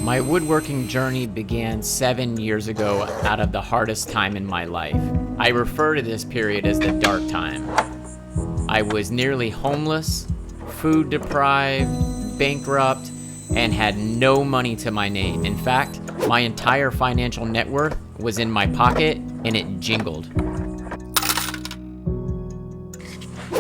My woodworking journey began 7 years ago out of the hardest time in my life. I refer to this period as the dark time. I was nearly homeless, food deprived, bankrupt, and had no money to my name. In fact, my entire financial net worth was in my pocket and it jingled.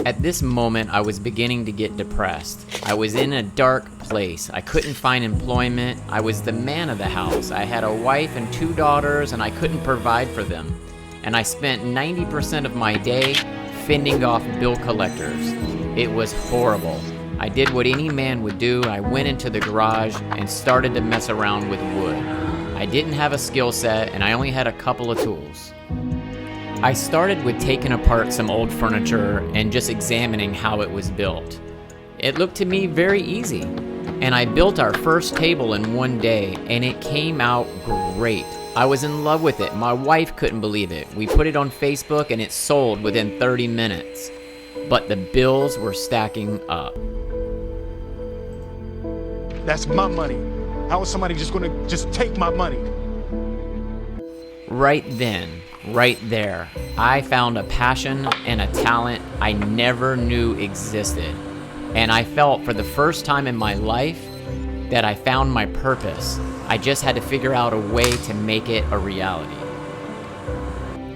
At this moment, I was beginning to get depressed. I was in a dark place. I couldn't find employment. I was the man of the house. I had a wife and 2 daughters, and I couldn't provide for them. And I spent 90% of my day fending off bill collectors. It was horrible. I did what any man would do. I went into the garage and started to mess around with wood. I didn't have a skill set, and I only had a couple of tools. I started with taking apart some old furniture and just examining how it was built. It looked to me very easy, and I built our first table in one day, and it came out great. I was in love with it. My wife couldn't believe it. We put it on Facebook, and it sold within 30 minutes. But the bills were stacking up. That's my money. How is somebody just gonna take my money? Right then, right there, I found a passion and a talent I never knew existed. And I felt for the first time in my life that I found my purpose. I just had to figure out a way to make it a reality.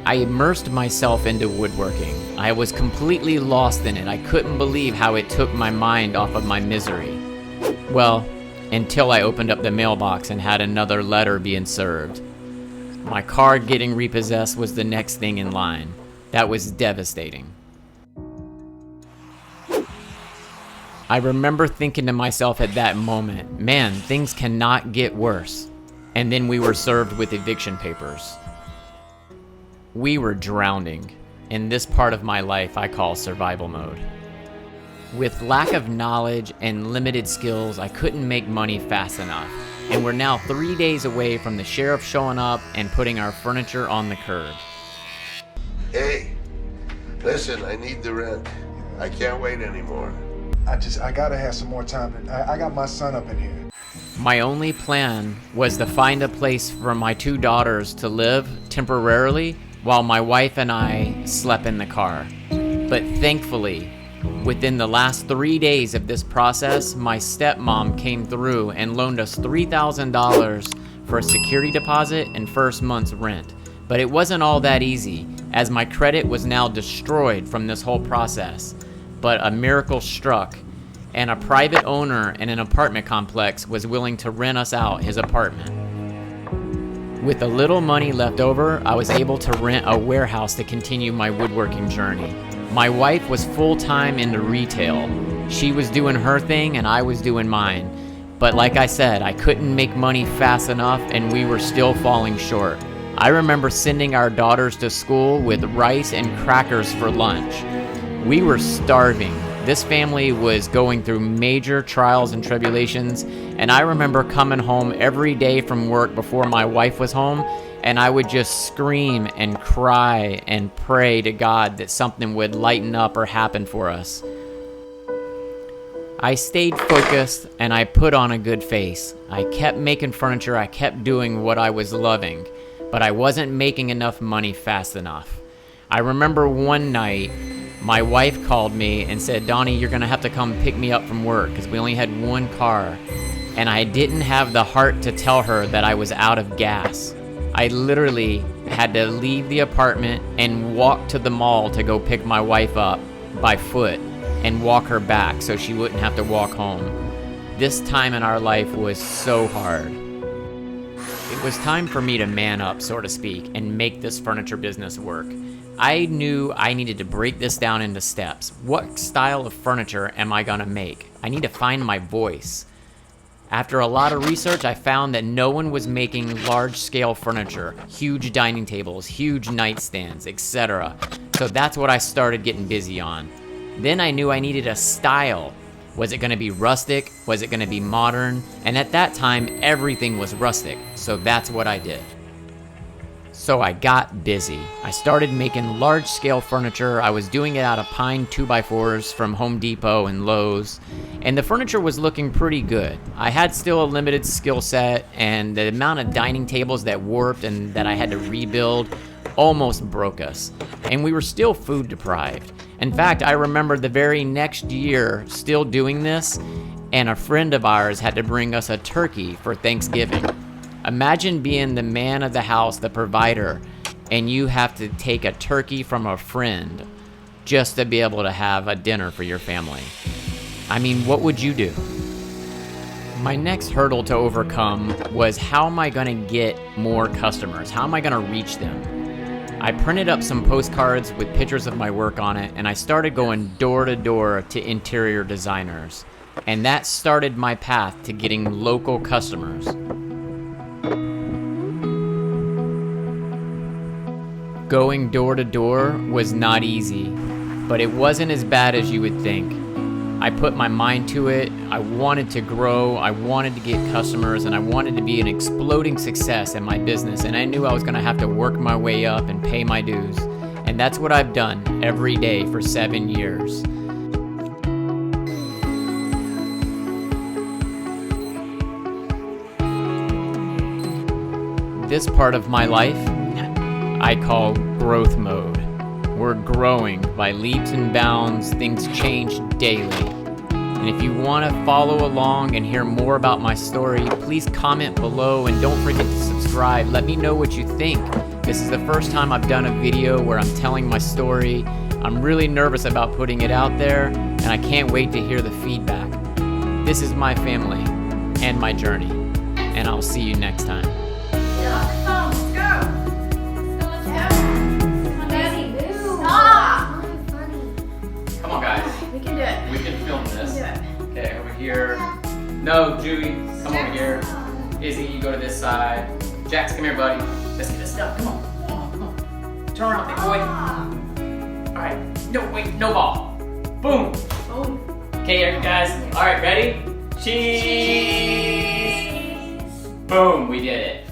I immersed myself into woodworking. I was completely lost in it. I couldn't believe how it took my mind off of my misery. Well, until I opened up the mailbox and had another letter being served. My car getting repossessed was the next thing in line. That was devastating. I remember thinking to myself at that moment, man, things cannot get worse. And then we were served with eviction papers. We were drowning. In this part of my life I call survival mode. With lack of knowledge and limited skills, I couldn't make money fast enough. And we're now 3 days away from the sheriff showing up and putting our furniture on the curb. Hey, listen, I need the rent. I can't wait anymore. I gotta have some more time. I got my son up in here. My only plan was to find a place for my 2 daughters to live temporarily while my wife and I slept in the car. But thankfully, within the last 3 days of this process, my stepmom came through and loaned us $3,000 for a security deposit and first month's rent. But it wasn't all that easy, as my credit was now destroyed from this whole process. But a miracle struck, and a private owner in an apartment complex was willing to rent us out his apartment. With a little money left over, I was able to rent a warehouse to continue my woodworking journey. My wife was full-time into retail. She was doing her thing and I was doing mine. But like I said, I couldn't make money fast enough and we were still falling short. I remember sending our daughters to school with rice and crackers for lunch. We were starving. This family was going through major trials and tribulations, and I remember coming home every day from work before my wife was home, and I would just scream and cry and pray to God that something would lighten up or happen for us. I stayed focused and I put on a good face. I kept making furniture, I kept doing what I was loving, but I wasn't making enough money fast enough. I remember one night, my wife called me and said, Donnie, you're gonna have to come pick me up from work because we only had 1 car. And I didn't have the heart to tell her that I was out of gas. I literally had to leave the apartment and walk to the mall to go pick my wife up by foot and walk her back so she wouldn't have to walk home. This time in our life was so hard. It was time for me to man up, so to speak, and make this furniture business work. I knew I needed to break this down into steps. What style of furniture am I gonna make? I need to find my voice. After a lot of research, I found that no one was making large-scale furniture, huge dining tables, huge nightstands, etc. So that's what I started getting busy on. Then I knew I needed a style. Was it gonna be rustic? Was it gonna be modern? And at that time, everything was rustic, so that's what I did. So I got busy. I started making large-scale furniture. I was doing it out of pine 2x4s from Home Depot and Lowe's, and the furniture was looking pretty good. I had still a limited skill set, and the amount of dining tables that warped and that I had to rebuild almost broke us, and we were still food deprived. In fact, I remember the very next year still doing this, and a friend of ours had to bring us a turkey for Thanksgiving. Imagine being the man of the house, the provider, and you have to take a turkey from a friend just to be able to have a dinner for your family. I mean, what would you do? My next hurdle to overcome was, how am I gonna get more customers? How am I gonna reach them? I printed up some postcards with pictures of my work on it, and I started going door to door to interior designers. And that started my path to getting local customers. Going door to door was not easy, but it wasn't as bad as you would think. I put my mind to it. I wanted to grow, I wanted to get customers, and I wanted to be an exploding success in my business, and I knew I was gonna have to work my way up and pay my dues. And that's what I've done every day for 7 years. This part of my life, I call growth mode. We're growing by leaps and bounds. Things change daily. And if you want to follow along and hear more about my story, please comment below and don't forget to subscribe. Let me know what you think. This is the first time I've done a video where I'm telling my story. I'm really nervous about putting it out there, and I can't wait to hear the feedback. This is my family and my journey, and I'll see you next time. Come on, guys. We can do it. We can film this. We can do Okay, over here. No, Judy, come over here. Izzy, you go to this side. Jax, come here, buddy. Let's get this done. Come on. Come on, come on. Turn around, big boy. All right. No, wait, no ball. Boom. Boom. Okay, guys. All right, ready? Cheese. Boom, we did it.